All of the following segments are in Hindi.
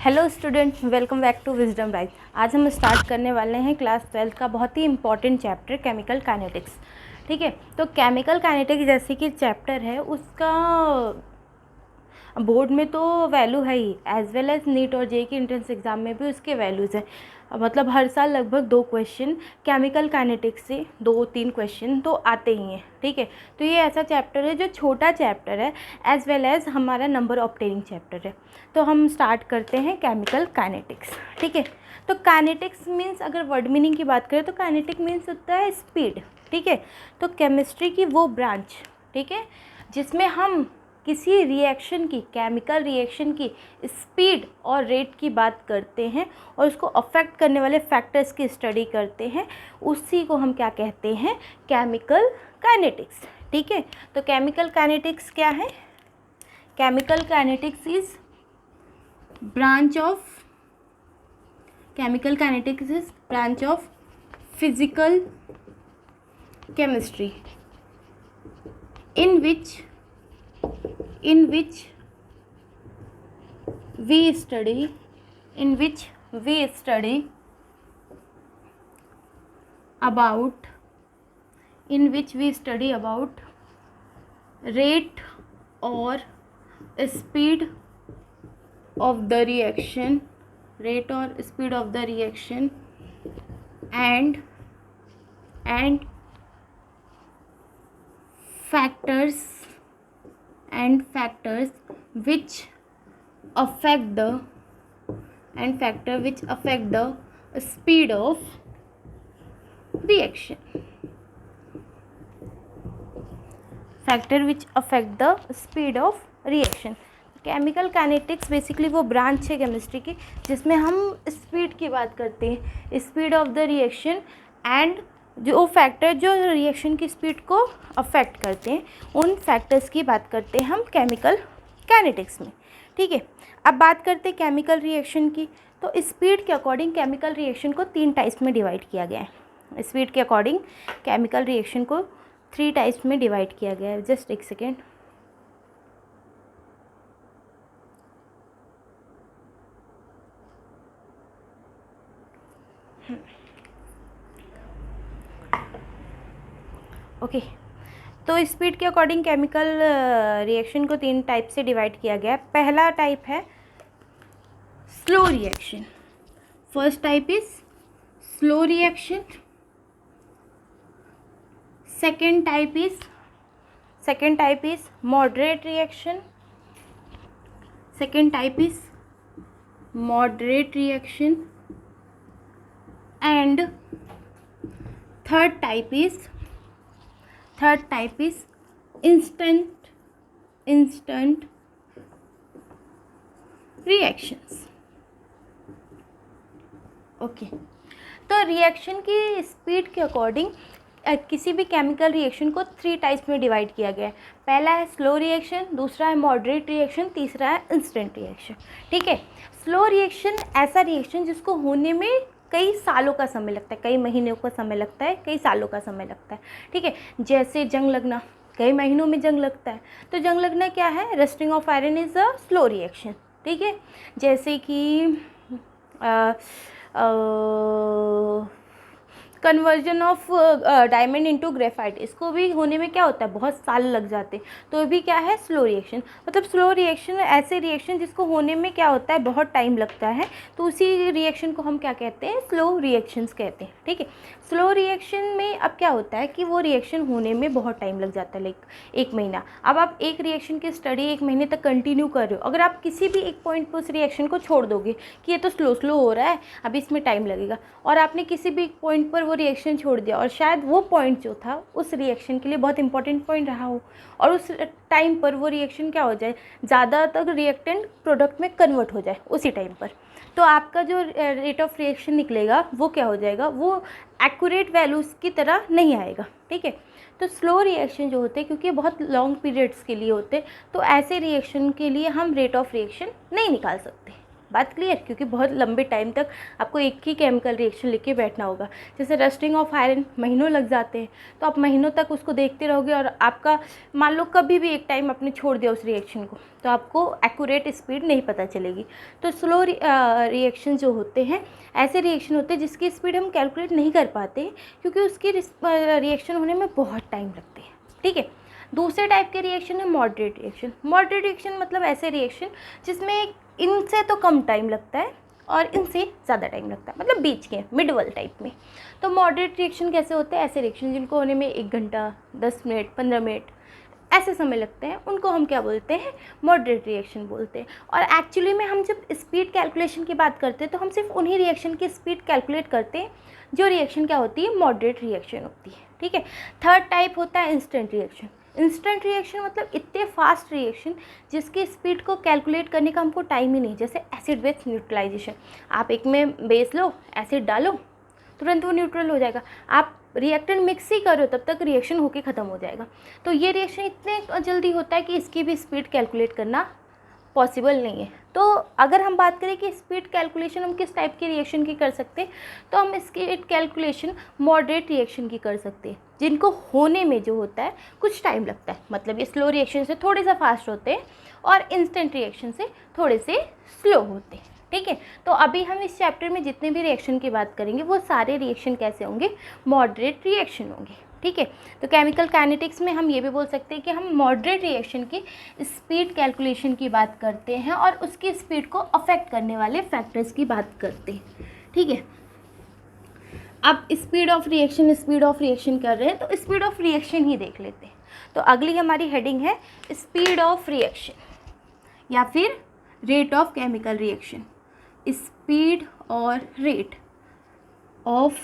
Hello students, welcome back to Wisdom Rise. आज हम स्टार्ट करने वाले हैं क्लास 12 का बहुत ही इंपॉर्टेंट चैप्टर केमिकल काइनेटिक्स। ठीक है, तो केमिकल काइनेटिक्स जैसे कि चैप्टर है उसका बोर्ड में तो वैल्यू है ही, एज वेल एज नीट और जेईई के एंट्रेंस एग्ज़ाम में भी उसके वैल्यूज़ हैं। मतलब हर साल लगभग 2 क्वेश्चन केमिकल काइनेटिक्स से 2-3 क्वेश्चन तो आते ही हैं। ठीक है, तो ये ऐसा चैप्टर है जो छोटा चैप्टर है एज वेल एज हमारा नंबर ऑब्टेनिंग चैप्टर है। तो हम स्टार्ट करते हैं केमिकल काइनेटिक्स। ठीक है, तो काइनेटिक्स मीन्स, अगर वर्ड मीनिंग की बात करें तो काइनेटिक मीन्स होता है स्पीड। ठीक है, तो केमिस्ट्री की वो ब्रांच, ठीक है, जिसमें हम किसी रिएक्शन की, केमिकल रिएक्शन की स्पीड और रेट की बात करते हैं और उसको अफेक्ट करने वाले फैक्टर्स की स्टडी करते हैं, उसी को हम क्या कहते हैं, केमिकल काइनेटिक्स। ठीक है, तो केमिकल काइनेटिक्स क्या है? Chemical kinetics is branch of physical chemistry in which we study about rate or speed of the reaction and factors which affect the speed of reaction. Chemical kinetics basically वो ब्रांच है केमिस्ट्री की जिसमें हम स्पीड की बात करते हैं, speed of the reaction, and जो फैक्टर जो रिएक्शन की स्पीड को अफेक्ट करते हैं उन फैक्टर्स की बात करते हैं हम केमिकल काइनेटिक्स में। ठीक है, अब बात करते हैं केमिकल रिएक्शन की। तो स्पीड के अकॉर्डिंग केमिकल रिएक्शन को 3 टाइप्स में डिवाइड किया गया है। स्पीड के अकॉर्डिंग केमिकल रिएक्शन को 3 टाइप्स में डिवाइड किया गया है। जस्ट एक सेकेंड। ओके, तो स्पीड के अकॉर्डिंग केमिकल रिएक्शन को 3 टाइप से डिवाइड किया गया है। पहला टाइप है slow reaction. First type is slow reaction. Second type is moderate reaction. And third type is instant reactions. Okay, तो रिएक्शन की स्पीड के अकॉर्डिंग किसी भी केमिकल रिएक्शन को 3 टाइप्स में डिवाइड किया गया है। पहला है स्लो रिएक्शन, दूसरा है मॉडरेट रिएक्शन, तीसरा है इंस्टेंट रिएक्शन। ठीक है, स्लो रिएक्शन ऐसा रिएक्शन जिसको होने में कई सालों का समय लगता है, कई महीनों का समय लगता है, कई सालों का समय लगता है। ठीक है, जैसे जंग लगना, कई महीनों में जंग लगता है। तो जंग लगना क्या है? Rusting of iron is a slow reaction. ठीक है, जैसे कि conversion of diamond into graphite, इसको भी होने में क्या होता है, बहुत साल लग जाते हैं। तो भी क्या है, स्लो रिएक्शन। मतलब स्लो रिएक्शन ऐसे रिएक्शन जिसको होने में क्या होता है, बहुत टाइम लगता है, तो उसी रिएक्शन को हम क्या कहते हैं, स्लो रिएक्शंस कहते हैं। ठीक है, स्लो रिएक्शन में अब क्या होता है कि वो रिएक्शन होने में बहुत टाइम लग जाता है, लाइक 1 महीना। अब आप एक रिएक्शन की स्टडी 1 महीने तक कंटिन्यू कर रहे हो, अगर आप किसी भी एक पॉइंट पर उस रिएक्शन को छोड़ दोगे कि ये तो स्लो हो रहा है, अब इसमें टाइम लगेगा, और आपने किसी भी एक पॉइंट पर वो रिएक्शन छोड़ दिया और शायद वो पॉइंट जो था उस रिएक्शन के लिए बहुत इंपॉर्टेंट पॉइंट रहा हो, और उस टाइम पर वो रिएक्शन क्या हो जाए, ज़्यादातर रिएक्टेंट प्रोडक्ट में कन्वर्ट हो जाए उसी टाइम पर, तो आपका जो रेट ऑफ रिएक्शन निकलेगा वो क्या हो जाएगा, वो एक्यूरेट वैल्यूज़ की तरह नहीं आएगा। ठीक है, तो स्लो रिएक्शन जो होते हैं, क्योंकि बहुत लॉन्ग पीरियड्स के लिए होते हैं, तो ऐसे रिएक्शन के लिए हम रेट ऑफ रिएक्शन नहीं निकाल सकते। बात क्लियर, क्योंकि बहुत लंबे टाइम तक आपको एक ही केमिकल रिएक्शन लेके बैठना होगा। जैसे रस्टिंग ऑफ आयरन महीनों लग जाते हैं, तो आप महीनों तक उसको देखते रहोगे और आपका मान लो कभी भी एक टाइम आपने छोड़ दिया उस रिएक्शन को, तो आपको एक्यूरेट स्पीड नहीं पता चलेगी। तो स्लो रिएक्शन जो होते हैं, ऐसे रिएक्शन होते हैं जिसकी स्पीड हम कैलकुलेट नहीं कर पाते, क्योंकि उसकी रिएक्शन होने में बहुत टाइम लगते हैं। ठीक है, दूसरे टाइप के रिएक्शन है मॉडरेट रिएक्शन। मॉडरेट रिएक्शन मतलब ऐसे रिएक्शन जिसमें इनसे तो कम टाइम लगता है और इनसे ज़्यादा टाइम लगता है, मतलब बीच के मिडवल टाइप में। तो मॉडरेट रिएक्शन कैसे होते हैं? ऐसे रिएक्शन जिनको होने में 1 घंटा, 10 मिनट, 15 मिनट ऐसे समय लगते हैं, उनको हम क्या बोलते हैं? मॉडरेट रिएक्शन बोलते हैं। और एक्चुअली में हम जब स्पीड कैलकुलेशन की बात करते हैं तो हम सिर्फ उन्हीं रिएक्शन की स्पीड कैलकुलेट करते हैं जो रिएक्शन क्या होती है? मॉडरेट रिएक्शन होती है। ठीक है, थर्ड टाइप होता है इंस्टेंट रिएक्शन। इंस्टेंट रिएक्शन मतलब इतने फास्ट रिएक्शन जिसकी स्पीड को कैलकुलेट करने का हमको टाइम ही नहीं। जैसे एसिड बेस न्यूट्रलाइजेशन, आप एक में बेस लो, एसिड डालो, तुरंत वो न्यूट्रल हो जाएगा। आप रिएक्टेंट मिक्स ही करो तब तक रिएक्शन होके ख़त्म हो जाएगा। तो ये रिएक्शन इतने जल्दी होता है कि इसकी भी स्पीड कैलकुलेट करना पॉसिबल नहीं है। तो अगर हम बात करें कि स्पीड कैलकुलेशन हम किस टाइप की रिएक्शन की कर सकते हैं, तो हम इसकी कैलकुलेशन मॉडरेट रिएक्शन की कर सकते हैं, जिनको होने में जो होता है कुछ टाइम लगता है। मतलब ये स्लो रिएक्शन से थोड़े सा फास्ट होते हैं और इंस्टेंट रिएक्शन से थोड़े से स्लो होते हैं। ठीक है, तो अभी हम इस चैप्टर में जितने भी रिएक्शन की बात करेंगे वो सारे रिएक्शन कैसे होंगे? मॉडरेट रिएक्शन होंगे। ठीक है, तो केमिकल काइनेटिक्स में हम ये भी बोल सकते हैं कि हम मॉडरेट रिएक्शन की स्पीड कैलकुलेशन की बात करते हैं और उसकी स्पीड को अफेक्ट करने वाले फैक्टर्स की बात करते हैं। ठीक है, अब स्पीड ऑफ रिएक्शन कर रहे हैं तो स्पीड ऑफ रिएक्शन ही देख लेते हैं। तो अगली हमारी हेडिंग है स्पीड ऑफ रिएक्शन या फिर rate of chemical reaction. Speed और rate of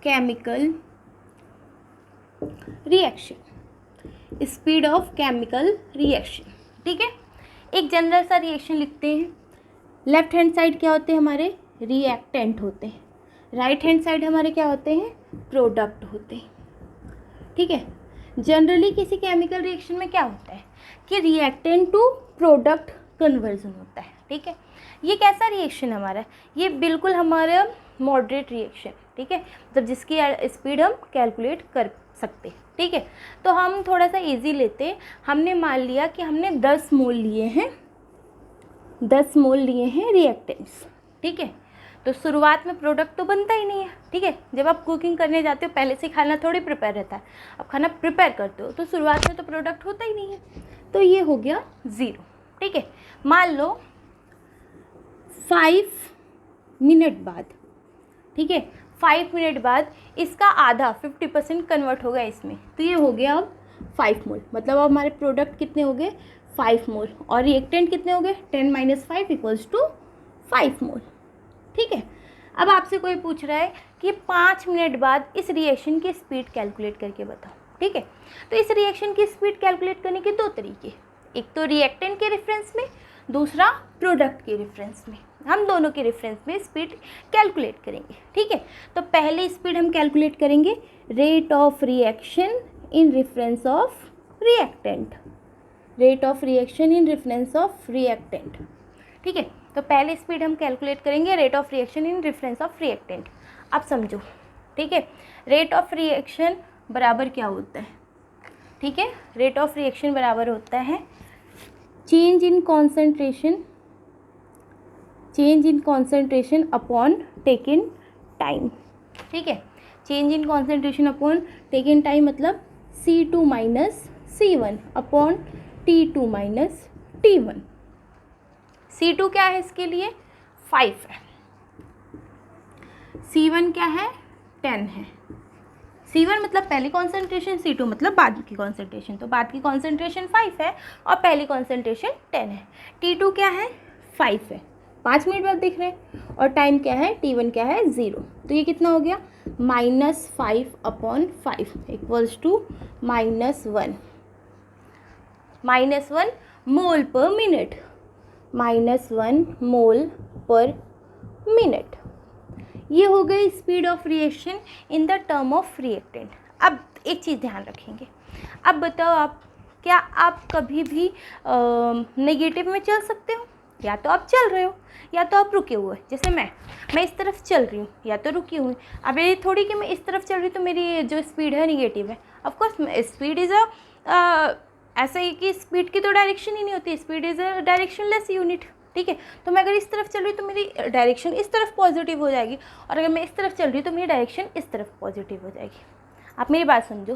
chemical reaction, speed of chemical reaction. ठीक है, एक जनरल सा रिएक्शन लिखते हैं। लेफ्ट हैंड साइड क्या होते हैं? हमारे रिएक्टेंट होते हैं। राइट हैंड साइड हमारे क्या होते हैं? प्रोडक्ट होते हैं। ठीक है, जनरली किसी केमिकल रिएक्शन में क्या होता है कि रिएक्टेंट टू प्रोडक्ट कन्वर्जन होता है। ठीक है, ये कैसा रिएक्शन हमारा? ये बिल्कुल हमारा मॉडरेट रिएक्शन। ठीक है, मतलब जिसकी स्पीड हम कैलकुलेट कर सकते। ठीक है, तो हम थोड़ा सा इजी लेते। हमने मान लिया कि हमने 10 मोल लिए हैं, 10 मोल लिए हैं रिएक्टेंट्स। ठीक है, तो शुरुआत में प्रोडक्ट तो बनता ही नहीं है। ठीक है, जब आप कुकिंग करने जाते हो पहले से खाना थोड़ी प्रिपेयर रहता है, आप खाना प्रिपेयर करते हो तो शुरुआत में तो प्रोडक्ट होता ही नहीं है, तो ये हो गया 0। ठीक है, मान लो 5 मिनट बाद, ठीक है, 5 मिनट बाद इसका आधा 50% कन्वर्ट होगा इसमें, तो ये हो गया अब 5 मोल। मतलब अब हमारे प्रोडक्ट कितने हो गए? 5 मोल। और रिएक्टेंट कितने हो गए? 10 - 5 = 5 मोल। ठीक है, अब आपसे कोई पूछ रहा है कि 5 मिनट बाद इस रिएक्शन की स्पीड कैलकुलेट करके बताओ। ठीक है, तो इस रिएक्शन की स्पीड कैलकुलेट करने के 2 तरीके, एक तो रिएक्टेंट के रेफरेंस में, दूसरा प्रोडक्ट के रेफरेंस में। हम दोनों के रेफरेंस में स्पीड कैलकुलेट करेंगे। ठीक है, तो पहले स्पीड हम कैलकुलेट करेंगे rate of reaction in reference of reactant, rate of reaction in reference of reactant. ठीक है, तो पहले स्पीड हम कैलकुलेट करेंगे rate of reaction in reference of reactant. अब समझो, ठीक है, रेट ऑफ रिएक्शन बराबर क्या होता है? ठीक है, रेट ऑफ रिएक्शन बराबर होता है change in concentration upon taken time. ठीक है, change in concentration upon taken time मतलब C2 - C1 upon T2 - T1। C2 क्या है इसके लिए? 5 है, C1 क्या है? 10 है। C1 मतलब पहली कॉन्सेंट्रेशन, C2 मतलब बाद की कॉन्सेंट्रेशन, तो बाद की कॉन्सेंट्रेशन 5 है और पहली कॉन्सेंट्रेशन 10 है। T2 क्या है? 5 है, 5 मिनट बाद दिख रहे हैं, और टाइम क्या है? T1 क्या है? 0। तो ये कितना हो गया? -5 अपॉन 5 = -1, -1 मोल पर मिनट, -1 मोल पर मिनट। ये हो गई speed of reaction in the term of reactant. अब एक चीज़ ध्यान रखेंगे, अब बताओ आप, क्या आप कभी भी नेगेटिव में चल सकते हो? या तो आप चल रहे हो या तो आप रुके हुए। जैसे मैं इस तरफ चल रही हूँ या तो रुकी हुई। अब ये थोड़ी कि मैं इस तरफ चल रही हूँ तो मेरी जो स्पीड है निगेटिव है। ऑफकोर्स स्पीड इज़ ऐसा ही कि स्पीड की तो डायरेक्शन ही नहीं होती, speed is a directionless unit. ठीक है, तो मैं अगर इस तरफ चल रही हूँ तो मेरी डायरेक्शन इस तरफ पॉजिटिव हो जाएगी, और अगर मैं इस तरफ चल रही हूँ तो मेरी डायरेक्शन इस तरफ पॉजिटिव हो जाएगी। आप मेरी बात समझो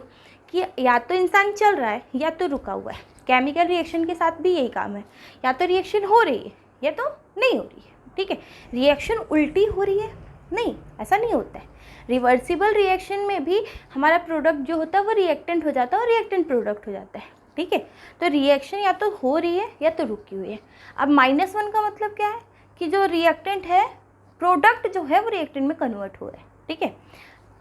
कि या तो इंसान चल रहा है या तो रुका हुआ है। केमिकल रिएक्शन के साथ भी यही काम है, या तो रिएक्शन हो रही है या तो नहीं हो रही है। ठीक है, रिएक्शन उल्टी हो रही है नहीं, ऐसा नहीं होता है। रिवर्सिबल रिएक्शन में भी हमारा प्रोडक्ट जो होता है वो रिएक्टेंट हो जाता है और रिएक्टेंट प्रोडक्ट हो जाता है। ठीक है, तो रिएक्शन या तो हो रही है या तो रुकी हुई है। अब -1 का मतलब क्या है कि जो रिएक्टेंट है, प्रोडक्ट जो है वो रिएक्टेंट में कन्वर्ट हो रहा है। ठीक है,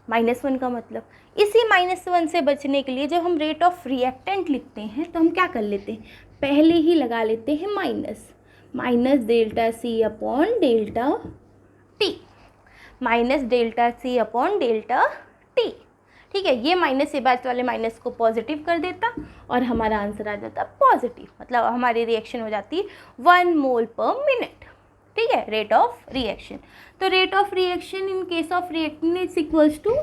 -1 का मतलब, इसी -1 से बचने के लिए जब हम रेट ऑफ रिएक्टेंट लिखते हैं तो हम क्या कर लेते हैं, पहले ही लगा लेते हैं minus delta C upon delta T, minus delta C upon delta T. ठीक है, ये माइनस से बाद वाले माइनस को पॉजिटिव कर देता और हमारा आंसर आ जाता पॉजिटिव, मतलब हमारी रिएक्शन हो जाती 1 मोल पर मिनट। ठीक है, रेट ऑफ रिएक्शन। तो rate of reaction in case of reactant is equals to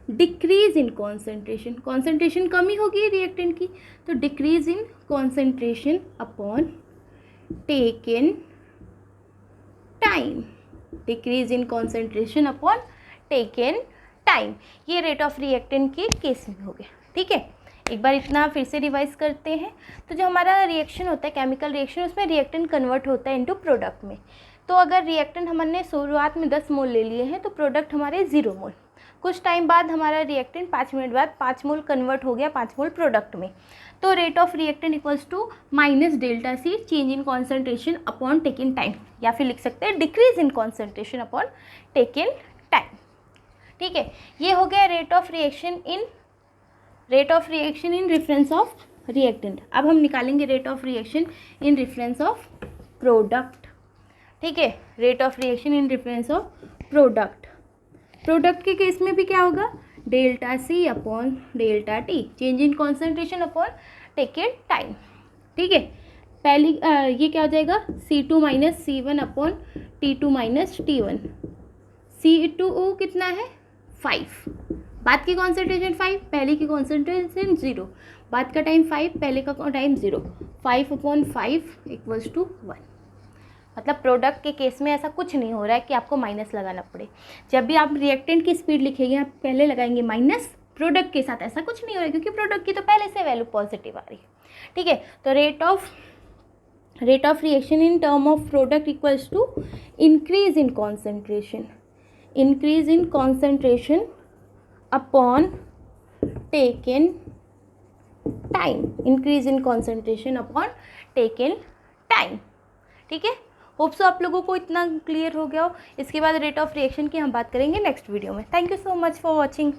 decrease in concentration. Concentration कमी होगी रिएक्टेंट की, तो decrease in concentration upon taken time, decrease in concentration upon taken time. ये रेट ऑफ रिएक्टेंट के केस में हो गया। ठीक है, एक बार इतना फिर से रिवाइज करते हैं। तो जो हमारा रिएक्शन होता है केमिकल रिएक्शन, उसमें रिएक्टेंट कन्वर्ट होता है इनटू प्रोडक्ट में। तो अगर रिएक्टेंट हमने शुरुआत में 10 मोल ले लिए हैं तो प्रोडक्ट हमारे 0 मोल। कुछ टाइम बाद हमारा रिएक्टेंट 5 मिनट बाद 5 मोल कन्वर्ट हो गया 5 मोल प्रोडक्ट में। तो rate of reactant equals to minus delta C change in concentration upon taken time, या फिर लिख सकते हैं decrease in concentration upon taken time. ठीक है, ये हो गया rate of reaction in reference of reactant. अब हम निकालेंगे rate of reaction in reference of product. ठीक है, rate of reaction in reference of product के केस में भी क्या होगा, delta C upon delta T change in concentration upon taken time. ठीक है, पहली ये क्या हो जाएगा, C2 minus C1 upon T2 minus T1। C2 कितना है 5, बाद की कॉन्सेंट्रेशन 5, पहले की कॉन्सेंट्रेशन 0, बाद का टाइम 5, पहले का टाइम 0, 5 अपॉन 5 इक्वल्स टू 1। मतलब प्रोडक्ट के केस में ऐसा कुछ नहीं हो रहा है कि आपको माइनस लगाना पड़े। जब भी आप रिएक्टेंट की स्पीड लिखेंगे आप पहले लगाएंगे माइनस, प्रोडक्ट के साथ ऐसा कुछ नहीं हो रहा है क्योंकि प्रोडक्ट की तो पहले से वैल्यू पॉजिटिव आ रही है। ठीक है, तो rate of reaction in term of product equals to increase in concentration upon taken time, increase in concentration upon taken time. ठीक है, होप सो आप लोगों को इतना क्लियर हो गया हो। इसके बाद रेट ऑफ रिएक्शन की हम बात करेंगे नेक्स्ट वीडियो में। Thank you so much for watching.